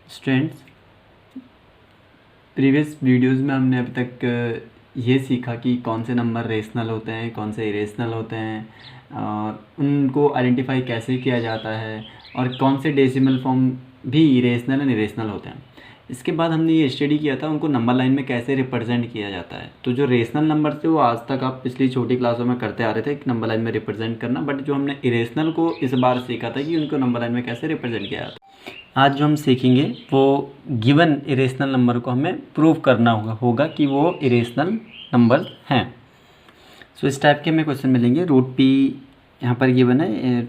Students, previous videos में हमने अभी तक ये सीखा कि कौन से नंबर रेशनल होते हैं, कौन से इरेशनल होते हैं, और उनको आइडेंटिफाई कैसे किया जाता है, और कौन से डेसिमल फॉर्म भी इरेशनल एंड इरेशनल होते हैं। इसके बाद हमने ये स्टडी किया था उनको नंबर लाइन में कैसे रिप्रेजेंट किया जाता है। तो जो रेशनल नंबर थे वो आज तक आप पिछली छोटी क्लासों में करते आ रहे थे नंबर लाइन में रिप्रेजेंट करना, बट जो हमने इरेशनल को इस बार सीखा था कि उनको नंबर लाइन में कैसे रिप्रेजेंट किया जाता है। आज जो हम सीखेंगे वो गिवन इरेशनल नंबर को हमें प्रूव करना होगा कि वो इरेशनल नंबर हैं। सो इस टाइप के हमें क्वेश्चन मिलेंगे। रूट पी यहाँ पर गिवन है,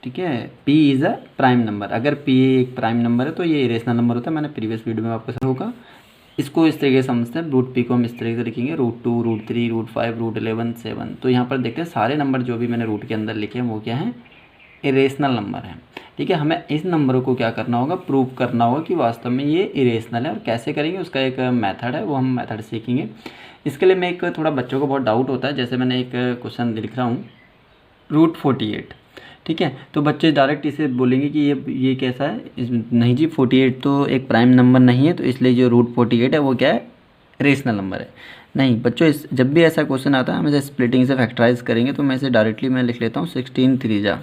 ठीक है। P is a prime number. अगर पी एक प्राइम नंबर है तो ये इरेशनल नंबर होता है। मैंने प्रीवियस वीडियो में आपको समझा होगा। इसको इस तरीके से समझते हैं। रूट पी को हम इस तरीके से लिखेंगे, रूट 2, रूट 3, रूट 5, रूट 11, 7। तो यहाँ पर देखते हैं सारे नंबर जो भी मैंने रूट के अंदर लिखे हैं वो क्या हैं, इरेशनल नंबर हैं। ठीक है, हमें इस नंबर को क्या करना होगा, प्रूव करना होगा कि वास्तव में ये इरेशनल है। और कैसे करेंगे उसका एक मेथड है, वो हम मेथड सीखेंगे। इसके लिए मैं एक थोड़ा बच्चों को बहुत डाउट होता है, जैसे मैंने एक क्वेश्चन लिख रहा हूँ रूट 48। ठीक है, तो बच्चे डायरेक्ट इसे बोलेंगे कि ये कैसा है। नहीं जी, 48 तो एक प्राइम नंबर नहीं है, तो इसलिए जो रूट 48 है वो क्या है, रेशनल नंबर है। नहीं बच्चों, इस जब भी ऐसा क्वेश्चन आता है हम इसे स्प्लिटिंग से फैक्टराइज करेंगे। तो मैं इसे डायरेक्टली मैं लिख लेता हूँ 16 3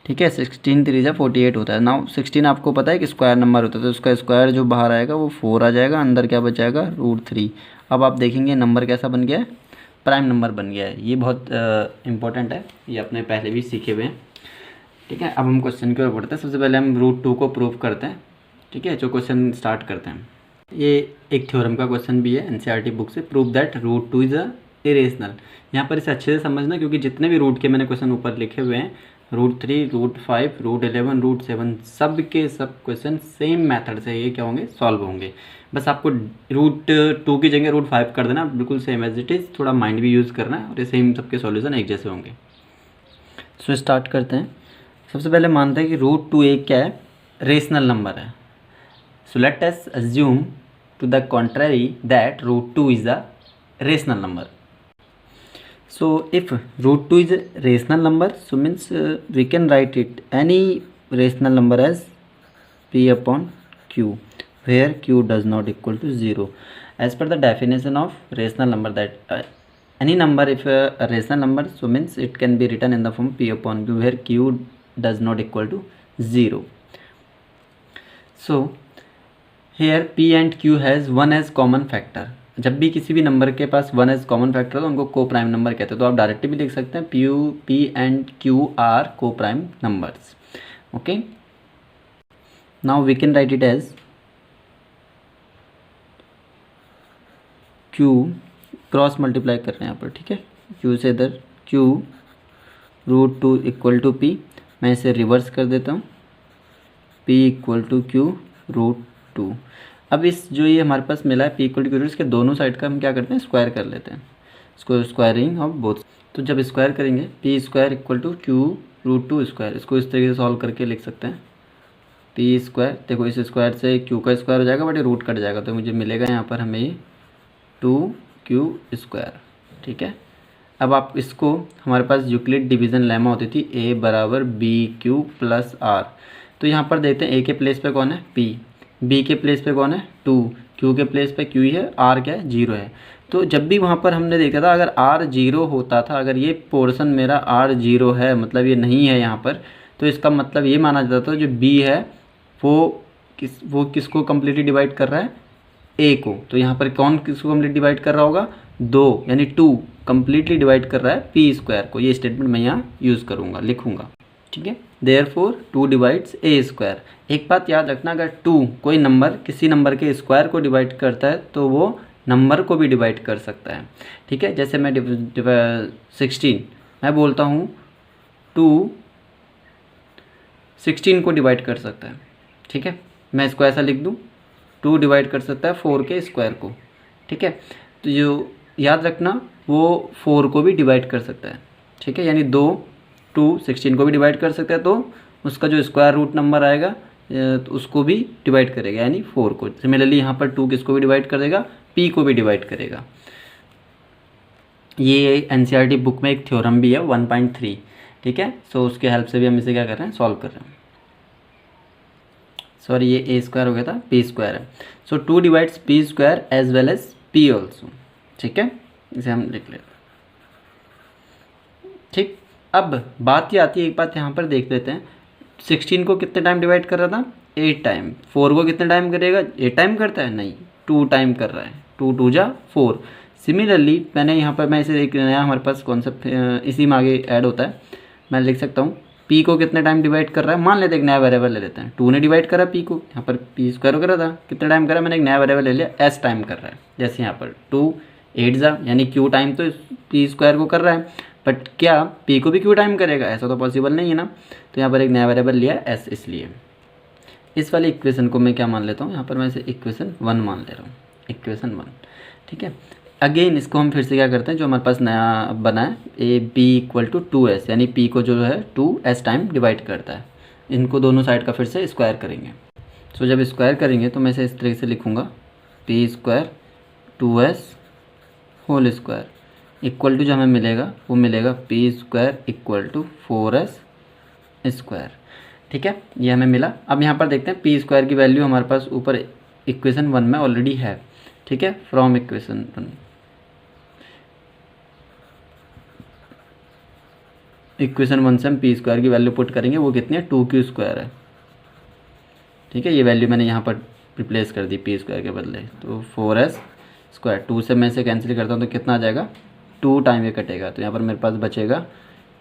ठीक है, 16 3 48 होता है। नाउ 16 आपको पता है कि स्क्वायर नंबर होता है, तो उसका स्क्वायर जो बाहर आएगा वो 4 आ जाएगा, अंदर क्या बचाएगा, रूट 3। अब आप देखेंगे नंबर कैसा बन गया है, प्राइम नंबर बन गया है। ये बहुत इंपॉर्टेंट है, ये अपने पहले भी सीखे हुए हैं। ठीक है, अब हम क्वेश्चन की ओर बढ़ते हैं। सबसे पहले हम रूट 2 को प्रूव करते हैं। ठीक है, जो क्वेश्चन स्टार्ट करते हैं, ये एक थ्योरम का क्वेश्चन भी है एनसीईआरटी बुक से। Prove that root 2 is a irrational. यहाँ पर इसे अच्छे से समझना, क्योंकि जितने भी रूट के मैंने क्वेश्चन ऊपर लिखे हुए हैं, रूट 3, रूट 5, रूट 11, रूट 7, सब के सब क्वेश्चन सेम मेथड से ये क्या होंगे, सॉल्व होंगे। बस आपको रूट 2 की जगह रूट 5 कर देना, बिल्कुल सेम एज इट इज़। थोड़ा माइंड भी यूज़ करना है, और ये सेम सबके सॉल्यूशन एक जैसे होंगे। सो स्टार्ट करते हैं। सबसे पहले मानते हैं कि रूट 2 एक क्या है, रेशनल नंबर है। So let us assume to the contrary that root 2 is a rational number. So if root 2 is a rational number, so means we can write it any rational number as p upon q, where q does not equal to 0. As per the definition of rational number, that any number if a rational number, so means it can be written in the form p upon q, where q does not equal to 0. So here P and Q has 1 as common factor. जब भी किसी भी number के पास 1 as common factor है तो उनको को prime number कहते हैं। तो आप डायरेक्टली भी लिख सकते हैं P and Q are coprime numbers. Okay, now we can write it as Q, cross multiply कर रहे हैं यहाँ पर। ठीक है, क्यू से इधर Q root 2 equal to P. मैं इसे रिवर्स कर देता हूँ, P equal to Q root 2। अब इस जो ये हमारे पास मिला है पी इक्वल टू क्यू, इसके दोनों साइड का हम क्या करते हैं, स्क्वायर कर लेते हैं। इसको स्क्वायरिंग ऑफ बोथ। तो जब स्क्वायर करेंगे P square equal to Q root 2 square, इसको इस तरीके से सॉल्व करके लिख सकते हैं। पी स्क्वायर, देखो इस स्क्वायर से क्यू का स्क्वायर हो जाएगा, बट ये रूट कट जाएगा, तो मुझे मिलेगा यहाँ पर हमें 2q स्क्वायर। ठीक है, अब आप इसको, हमारे पास यूक्लिड डिवीज़न लेमा होती थी a बराबर बी क्यू प्लस आर। तो यहाँ पर देखते हैं a के प्लेस पे कौन है, p, b के प्लेस पे कौन है 2, q के प्लेस पे q ही है, r क्या है 0 है। तो जब भी वहाँ पर हमने देखा था अगर r 0 होता था, अगर ये पोर्शन मेरा r 0 है, मतलब ये नहीं है यहाँ पर, तो इसका मतलब ये माना जाता था जो b है वो किसको कम्प्लीटली डिवाइड कर रहा है, a को। तो यहाँ पर कौन किसको कम्प्लीट डिवाइड कर रहा होगा, 2 यानी 2 कम्प्लीटली डिवाइड कर रहा है पी स्क्वायर को। ये स्टेटमेंट मैं यहाँ यूज़ करूँगा, लिखूँगा। ठीक है, देयरफॉर 2 डिवाइड्स ए स्क्वायर। एक बात याद रखना, अगर 2 कोई नंबर किसी नंबर के स्क्वायर को डिवाइड करता है तो वो नंबर को भी डिवाइड कर सकता है। ठीक है, जैसे मैं 16 मैं बोलता हूँ 2 16 को डिवाइड कर सकता है। ठीक है, मैं इसको ऐसा लिख दूँ, 2 डिवाइड कर सकता है 4 के स्क्वायर को। ठीक है, तो जो याद रखना वो 4 को भी डिवाइड कर सकता है। ठीक है, यानी 2 16 को भी डिवाइड कर सकता है, तो उसका जो स्क्वायर रूट नंबर आएगा तो उसको भी डिवाइड करेगा, यानी 4 को। सिमिलरली यहाँ पर 2 किसको भी डिवाइड कर देगा, p को भी डिवाइड करेगा। ये एनसीईआरटी बुक में एक थ्योरम भी है 1.3। ठीक है, सो उसके हेल्प से भी हम इसे क्या कर रहे हैं, सॉल्व कर रहे हैं। सॉरी ये ए स्क्वायर हो गया था, पी स्क्वायर है। So 2 divides P square as well as P also, ठीक है, इसे हम लिख लेते हैं। ठीक, अब बात ये आती है, एक बात यहाँ पर देख लेते हैं, 16 को कितने टाइम डिवाइड कर रहा था, 8 टाइम। 4 को कितने टाइम करेगा, 8 टाइम करता है, नहीं 2 टाइम कर रहा है, 2 2 जा 4। सिमिलरली मैंने यहाँ पर, मैं इसे एक नया हमारे पास कॉन्सेप्ट इसी में आगे ऐड होता है, मैं लिख सकता हूँ पी को कितने टाइम डिवाइड कर रहा है। मान लेते हैं एक नया वेरिएबल ले लेते हैं, 2 ने डिवाइड करा पी को, यहाँ पर पी स्क्वायर करा था, कितने टाइम करा, मैंने एक नया वेरिएबल ले लिया, एस टाइम कर रहा है। जैसे यहाँ पर 2 8 जा, यानी क्यू टाइम तो पी स्क्वायर को कर रहा है, बट क्या पी को भी क्यू टाइम करेगा, ऐसा तो पॉसिबल नहीं है ना। तो यहाँ पर एक नया वेरिएबल लिया एस, इसलिए इस वाली इक्वेशन को मैं क्या मान लेता हूँ, यहाँ पर मैं इसे इक्वेशन 1 मान ले रहा हूँ, इक्वेशन 1, ठीक है। अगेन इसको हम फिर से क्या करते हैं, जो हमारे पास नया बना है A B equal to 2s, यानी पी को जो है 2s टाइम डिवाइड करता है, इनको दोनों साइड का फिर से स्क्वायर करेंगे। सो जब स्क्वायर करेंगे तो मैं इसे इस तरीके से लिखूँगा, P square 2s whole square equal to जो हमें मिलेगा वो मिलेगा P square equal to 4s square, ठीक है, ये हमें मिला। अब यहाँ पर देखते हैं पी स्क्वायर की वैल्यू हमारे पास ऊपर इक्वेशन 1 में ऑलरेडी है, ठीक है, फ्रॉम इक्वेशन 1। इक्वेशन 1 से हम पी स्क्वायर की वैल्यू पुट करेंगे, वो कितनी है, 2q स्क्वायर है, ठीक है। ये वैल्यू मैंने यहाँ पर रिप्लेस कर दी पी स्क्वायर के बदले, तो 4s स्क्वायर, 2 से मैं इसे कैंसिल करता हूँ तो कितना आ जाएगा, 2 टाइम ये कटेगा, तो यहाँ पर मेरे पास बचेगा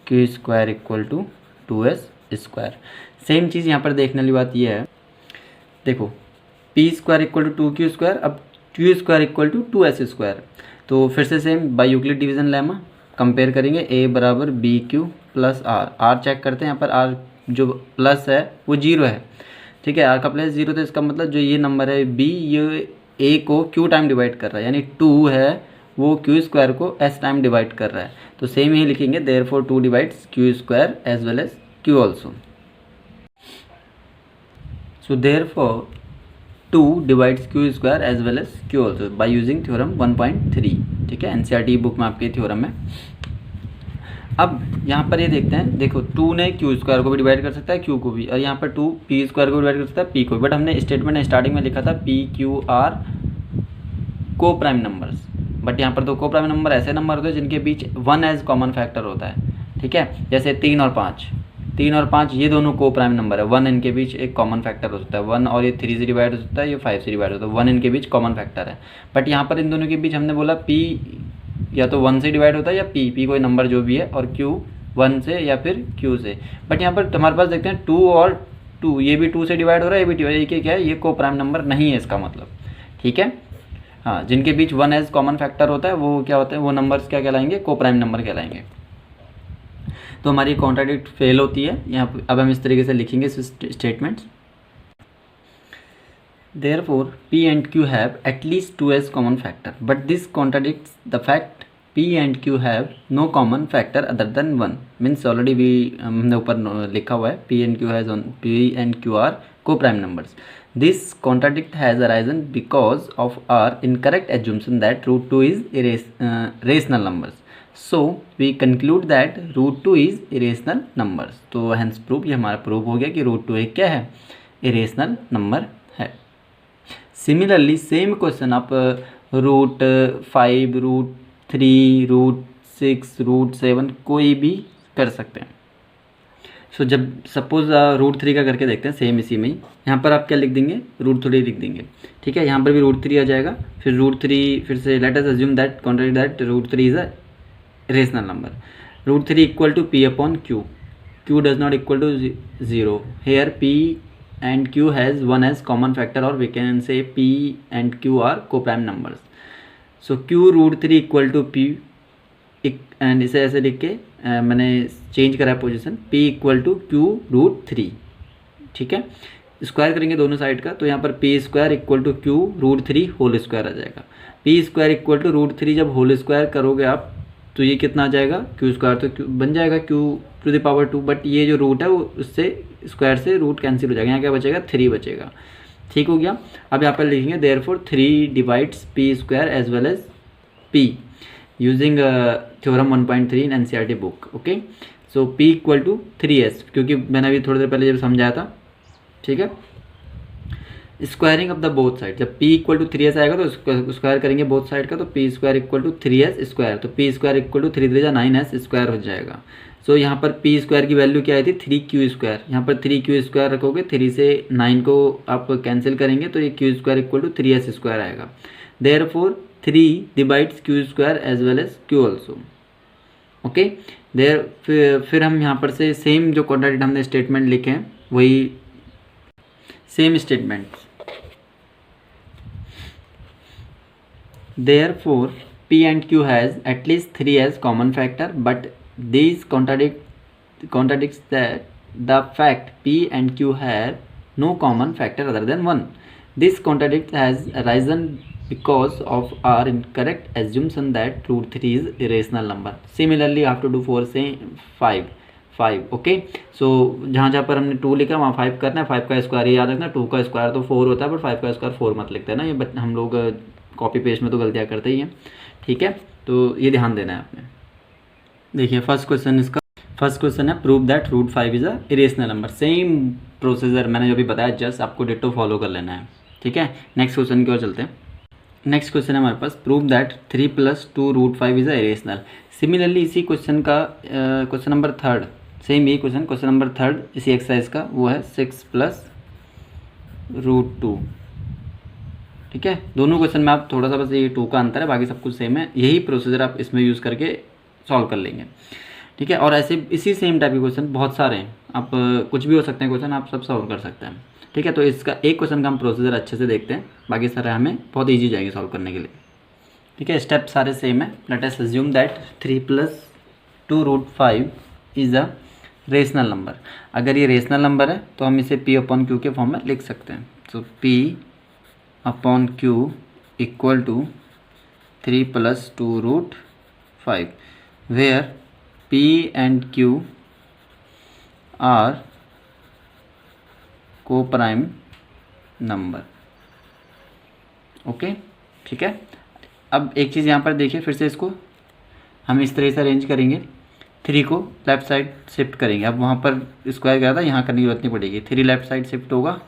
q square equal to 2s square. Same चीज़ यहाँ पर देखने वाली बात ये है, देखो P square equal to 2q square, अब q square equal to 2s square, तो फिर से same by Euclid division lemma compare करेंगे, a बराबर B Q plus R, R check करते हैं, यहाँ पर आर जो प्लस है वो 0 है, ठीक है, आर का प्लस 0, तो इसका मतलब जो ये नंबर है b, ये a को q टाइम डिवाइड कर रहा है, यानी 2 है वो q स्क्वायर को s टाइम डिवाइड कर रहा है, तो सेम ही लिखेंगे, therefore 2 divides q square as well as q also. So therefore 2 divides q square as well as q also by using theorem 1.3, ठीक है, एनसीईआरटी बुक में आपके थ्योरम है। अब यहाँ पर ये देखते हैं, देखो 2 ने q स्क्वायर को भी डिवाइड कर सकता है, q को भी, और यहाँ पर 2 p स्क्वायर को भी डिवाइड कर सकता है, p को भी, बट हमने स्टेटमेंट स्टार्टिंग में लिखा था p q r को प्राइम नंबर्स, बट यहाँ पर तो को प्राइम नंबर ऐसे नंबर होते हैं जिनके बीच 1 एज कॉमन फैक्टर होता है, ठीक है, जैसे 3 और 5 ये दोनों को प्राइम नंबर है, 1 इनके बीच एक कॉमन फैक्टर हो सकता है, 1 और ये 3 से डिवाइड हो सकता है, ये 5 से डिवाइड होता है, 1 इनके बीच कॉमन फैक्टर है, बट यहाँ पर इन दोनों के बीच हमने बोला p या तो 1 से डिवाइड होता है या p कोई नंबर जो भी है, और q 1 से या फिर q से, बट यहाँ पर हमारे पास देखते हैं 2 और 2, ये भी 2 से डिवाइड हो रहा है, ये भी डिवाइड, ये क्या है, ये को प्राइम नंबर नहीं है इसका मतलब, ठीक है, हाँ, जिनके बीच 1 एज कॉमन फैक्टर होता है वो क्या होता है, वो नंबर्स क्या कहलाएंगे, को प्राइम नंबर कहलाएंगे। तो हमारी कॉन्ट्राडिक्ट फेल होती है यहाँ पर। अब हम इस तरीके से लिखेंगे statements, therefore p and q have at least 2s common factor, but this contradicts the fact p and q have no common factor other than 1, means already we हमने ऊपर लिखा हुआ है p and q are co-prime numbers. This contradict has arisen because of our incorrect assumption that root 2 is rational numbers. So we conclude that root 2 is irrational numbers. तो hence proof, ये हमारा prove हो गया कि root 2 एक क्या है, irrational number है। सिमिलरली सेम क्वेश्चन आप रूट 5, रूट 3, रूट 6, रूट 7 कोई भी कर सकते हैं। सो जब सपोज रूट 3 का करके देखते हैं, सेम इसी में ही, यहाँ पर आप क्या लिख देंगे, रूट 3 लिख देंगे, ठीक है, यहाँ पर भी रूट 3 आ जाएगा, फिर रूट 3, फिर से let us assume that contract that root 3 is a rational number, root 3 equal to p upon q, q does not equal to 0, here p and q has 1 as common factor, or we can say p and q are co-prime numbers. So q root 3 equal to p, and इसे ऐसे लिख के मैंने change करा है position, p equal to q root 3, ठीक है, square करेंगे दोनों साइड का, तो यहाँ पर p square equal to q root 3 whole square आ जाएगा, p square equal to root 3 जब होल स्क्वायर करोगे आप तो ये कितना आ जाएगा, q स्क्वायर तो q बन जाएगा q to the power 2, but ये जो रूट है वो उससे स्क्वायर से रूट कैंसिल हो जाएगा, यहाँ क्या बचेगा, 3 बचेगा, ठीक हो गया। अब यहाँ पर लिखेंगे therefore 3 divides p square as well as p using theorem 1.3 in NCERT book, okay. So p equal to 3s, क्योंकि मैंने अभी थोड़ी देर पहले जब समझाया था, ठीक है, squaring of the both side, जब p इक्वल टू 3s आएगा तो स्क्वायर करेंगे बोथ साइड का, तो P square equal to 3s square, तो P square equal to 3 3 9s square हो जाएगा। सो यहाँ पर पी स्क्वायर की वैल्यू क्या आई थी 3q स्क्वायर, यहाँ पर 3q स्क्वायर रखोगे, 3 से 9 को आप कैंसिल करेंगे तो ये q square equal to 3s square आएगा। Therefore 3 divides q square as well as q also. Okay, फिर हम यहाँ पर से सेम जो कॉन्ट्राडिक्ट हमने स्टेटमेंट लिखे हैं वही same statement, therefore p and q has at least 3 as common factor, but these contradicts that the fact p and q have no common factor other than 1. This contradict has arisen because of our incorrect assumption that root 3 is irrational number. Similarly, you have to do for say 5. Okay, सो जहाँ पर हमने 2 लिखा वहाँ 5 करना है, 5 का square याद रखना, 2 का स्क्वायर तो 4 होता है, बट 5 का स्क्वायर 4 मत लिखते हैं ना, ये बट हम लोग कॉपी पेस्ट में तो गलतियाँ करते ही हैं। ठीक है, तो ये ध्यान देना है आपने। देखिए फर्स्ट क्वेश्चन है prove that root 5 is a irrational number. Same procedure मैंने जो भी बताया, जस्ट आपको डिटो फॉलो कर लेना है। ठीक है, नेक्स्ट क्वेश्चन की ओर चलते हैं। नेक्स्ट क्वेश्चन है हमारे पास, prove that 3 + 2 root 5 is a irrational. Similarly इसी क्वेश्चन का क्वेश्चन नंबर 3, सेम यही क्वेश्चन नंबर 3 इसी एक्सरसाइज का, वो है 6 + रूट 2। ठीक है, दोनों क्वेश्चन में आप थोड़ा सा बस ये 2 का अंतर है, बाकी सब कुछ सेम है। यही प्रोसीजर आप इसमें यूज़ करके सॉल्व कर लेंगे। ठीक है, और ऐसे इसी सेम टाइप के क्वेश्चन बहुत सारे हैं, आप कुछ भी हो सकते हैं क्वेश्चन, आप सब सॉल्व कर सकते हैं। ठीक है, तो इसका एक क्वेश्चन का हम प्रोसीजर अच्छे से देखते हैं, बाकी सारे हमें बहुत ईजी जाएंगे सॉल्व करने के लिए। ठीक है, स्टेप सारे सेम है। Let us assume that 3 + 2 root 5 is a rational number. अगर ये रेशनल नंबर है तो हम इसे p/q के फॉर्म में लिख सकते हैं। So p/q equal to 3 + 2 root 5, where p and q are co-prime number. Okay, ठीक है। अब एक चीज़ यहाँ पर देखिए, फिर से इसको हम इस तरह से अरेंज करेंगे, 3 को लेफ़्ट साइड शिफ्ट करेंगे। अब वहाँ पर स्क्वायर करा था, यहाँ करने की जरूरत नहीं पड़ेगी, 3 लेफ़्ट साइड शिफ्ट होगा,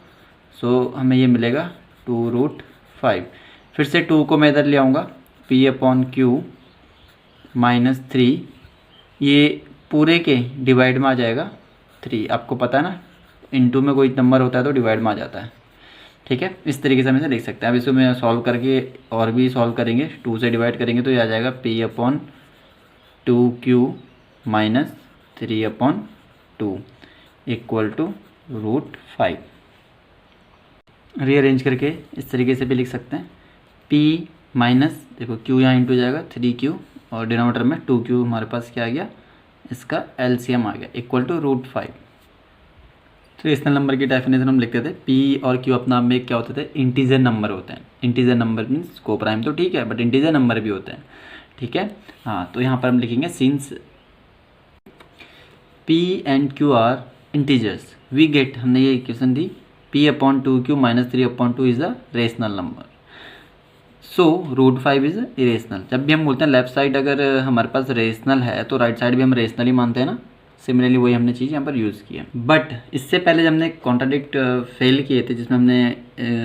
सो हमें ये मिलेगा 2 रूट 5। फिर से 2 को मैं इधर ले आऊँगा, p/q -3, ये पूरे के डिवाइड में आ जाएगा 3। आपको पता है ना, इनटू में कोई नंबर होता है तो डिवाइड में आ जाता है। ठीक है, इस तरीके से हम इसे लिख सकते हैं। अब इसको मैं सॉल्व करके और भी सॉल्व करेंगे, 2 से डिवाइड करेंगे तो ये आ जाएगा p/2q -3/2 equal to root 5। Rearrange करके इस तरीके से भी लिख सकते हैं, p माइनस, देखो q यहाँ इंटू जाएगा 3q, और डिनोमिनेटर में 2q हमारे पास क्या आ गया, इसका एलसीएम आ गया, इक्वल टू रूट 5। तो रेशनल नंबर की डेफिनेशन हम लिखते थे, p और q अपना में क्या होते थे, इंटीजर नंबर होते हैं। इंटीजर नंबर मीन्स को-प्राइम तो ठीक है, बट इंटीजर नंबर भी होते हैं। ठीक है, हाँ, तो यहाँ पर हम लिखेंगे since p and q are integers we get, हमने ये इक्वेशन दी, p/2q -3/2 is a rational number, so root 5 is irrational. जब भी हम बोलते हैं लेफ्ट साइड अगर हमारे पास रेशनल है तो राइट साइड भी हम रेशनल ही मानते हैं ना। सिमिलरली वही हमने चीज़ यहाँ पर यूज़ की है। बट इससे पहले जब हमने कॉन्ट्राडिक्ट फेल किए थे, जिसमें हमने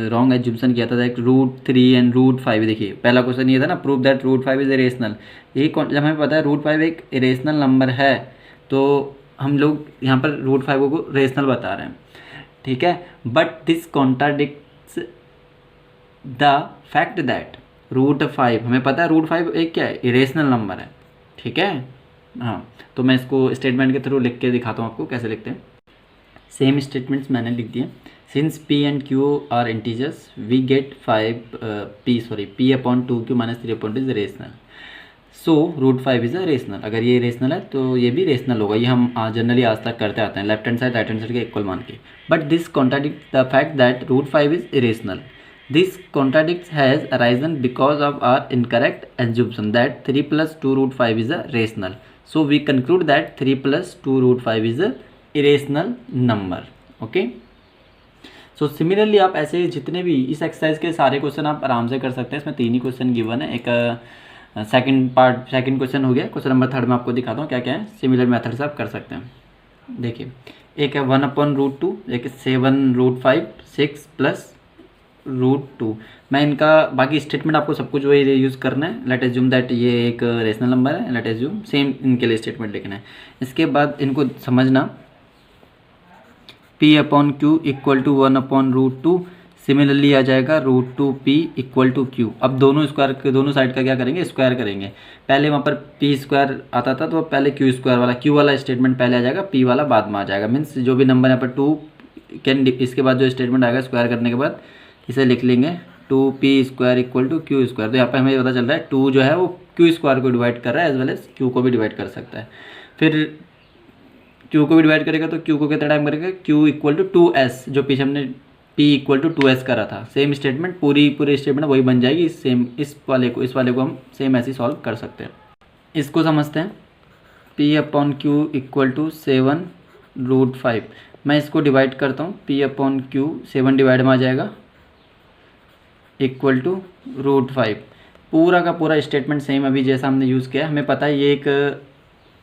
रॉन्ग एज्यूम्पशन किया था रूट 3 एंड रूट 5। देखिए पहला क्वेश्चन ये था ना, prove that root 5 is irrational. यही जब हमें पता है रूट 5 एक इरेशनल नंबर है, तो हम लोग यहाँ पर रूट 5 को रेशनल बता रहे हैं। ठीक है, but this contradicts the fact that root 5, हमें पता है रूट 5 एक क्या है, इरेशनल नंबर है। ठीक है, हाँ, तो मैं इसको स्टेटमेंट के थ्रू लिख के दिखाता हूँ आपको कैसे लिखते हैं। सेम स्टेटमेंट्स मैंने लिख दिए। Since p and q are integers we get p/2q -3/2 is rational, so root 5 is a rational. अगर ये रेशनल है तो ये भी रेशनल होगा। ये हम जनरली आज तक करते आते हैं, left hand side right hand side के इक्वल मान के। But this contradict the fact that root 5 is irrational. This contradict has arisen because of our incorrect assumption that 3 + 2 root 5 is a rational. So we conclude that 3 + 2 root 5 is a irrational number. Okay? So similarly आप ऐसे जितने भी इस exercise के सारे question आप आराम से कर सकते हैं। इसमें 3 ही क्वेश्चन गिवन है। एक सेकंड क्वेश्चन हो गया। क्वेश्चन नंबर 3 में आपको दिखाता हूँ क्या क्या है। सिमिलर मेथड से आप कर सकते हैं। देखिए, एक है 1/√2, एक 7 रूट 5, 6 + √2। मैं इनका बाकी स्टेटमेंट आपको सब कुछ वही यूज़ करना है। लेट एज्यूम दैट ये एक रेशनल नंबर है, लेट एज्यूम सेम इनके लिए स्टेटमेंट लिखना है। इसके बाद इनको समझना P/Q इक्वल टू 1/√2। सिमिलरली आ जाएगा √2P इक्वल टू Q। अब दोनों स्क्वायर के दोनों साइड का क्या करेंगे, स्क्वायर करेंगे। पहले वहाँ पर P² आता था तो पहले Q² वाला, Q वाला स्टेटमेंट पहले आ जाएगा, P वाला बाद में आ जाएगा। मीन्स जो भी नंबर यहाँ पर 2 कैन, इसके बाद जो स्टेटमेंट आएगा स्क्वायर करने के बाद इसे लिख लेंगे 2P² इक्वल टू Q²। तो यहाँ पर हमें पता चल रहा है 2 जो है वो Q² को डिवाइड कर रहा है, एज वेल एज Q को भी डिवाइड कर सकता है। फिर Q को भी डिवाइड करेगा तो Q को कितना टाइम करेगा, Q इक्वल टू 2S, जो पीछे हमने P इक्वल टू 2S करा था। सेम स्टेटमेंट पूरी स्टेटमेंट वही बन जाएगी। सेम इस वाले को हम सेम ऐसे सॉल्व कर सकते हैं। इसको समझते हैं। P/Q equal to 7√5। मैं इसको डिवाइड करता हूँ। P/Q 7 डिवाइड में आ जाएगा इक्वल टू √5। पूरा का पूरा स्टेटमेंट सेम अभी जैसा हमने यूज़ किया। हमें पता है ये एक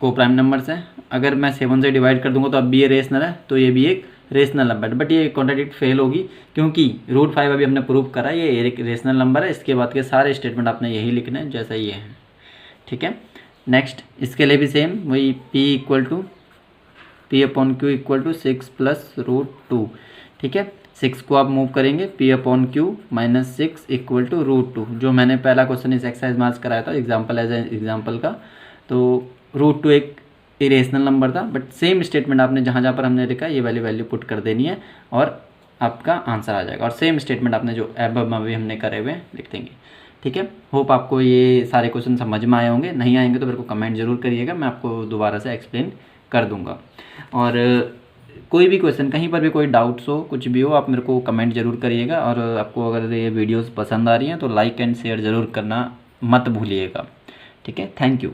को प्राइम नंबर्स है। अगर मैं 7 से डिवाइड कर दूंगा तो अब भी ये रेशनल है, तो ये भी एक रेशनल नंबर है। बट ये कॉन्ट्राडिक्ट फेल होगी क्योंकि √5 अभी हमने प्रूव करा ये एक रेशनल नंबर है। इसके बाद के सारे स्टेटमेंट आपने यही लिखने हैं जैसा ये है। ठीक है, नेक्स्ट इसके लिए भी सेम वही P/Q इक्वल टू 6 + √2। ठीक है, 6 को आप मूव करेंगे, P/Q - 6 इक्वल टू √2। जो मैंने पहला क्वेश्चन इस एक्सरसाइज में आज कराया था एग्जाम्पल एज एग्जाम्पल का, तो √2 एक इरेशनल नंबर था। बट सेम स्टेटमेंट आपने जहाँ पर हमने लिखा ये वाली वैल्यू पुट कर देनी है और आपका आंसर आ जाएगा। और सेम स्टेटमेंट आपने जो एबव अभी हमने करे हुए लिख देंगे। ठीक है, होप आपको ये सारे क्वेश्चन समझ में आए होंगे। नहीं आएंगे तो मेरे को कमेंट जरूर करिएगा, मैं आपको दोबारा से एक्सप्लेन कर दूंगा। और कोई भी क्वेश्चन, कहीं पर भी कोई डाउट्स हो, कुछ भी हो, आप मेरे को कमेंट जरूर करिएगा। और आपको अगर ये वीडियोस पसंद आ रही हैं तो लाइक एंड शेयर ज़रूर करना मत भूलिएगा। ठीक है, थैंक यू।